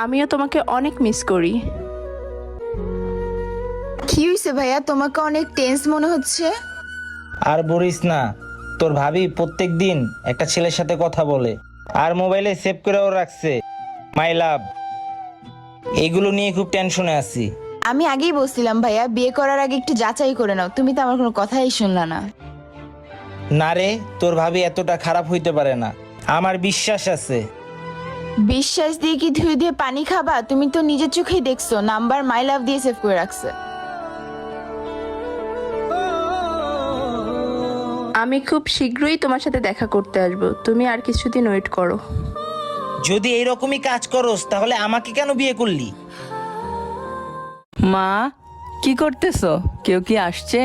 আমিও তোমাকে অনেক মিস করি। কি হয়েছে ভাইয়া, তোমাকে অনেক টেন্স মনে হচ্ছে। আর বলিস না, তোর ভাবি প্রত্যেক দিন একটা ছেলের সাথে কথা বলে আর মোবাইলে সেভ করেও রাখছে মাই লাভ। এগুলো নিয়ে খুব টেনশনে আছি। আমি আগেই বলছিলাম ভাইয়া, বিয়ে করার আগে একটু যাচাই করে নাও। তুমি তো আমার কোনো কথাই শুনলা না। না রে, তোর ভাবি এতটা খারাপ হইতে পারে না, আমার বিশ্বাস আছে। বিশ্বাস দিয়ে কি ধুয়ে দিয়ে পানি খাবা? তুমি তো নিজের চোখেই দেখছো, নাম্বার মাই লাভ দিয়ে সেভ করে রাখছে। আমি খুব শীঘ্রই তোমার সাথে দেখা করতে আসবো, তুমি আর কিছুদিন ওয়েট করো। যদি এইরকমই কাজ করস তাহলে আমাকে কেন বিয়ে করলি? মা, কি করতেছো? কেউ কি আসছে?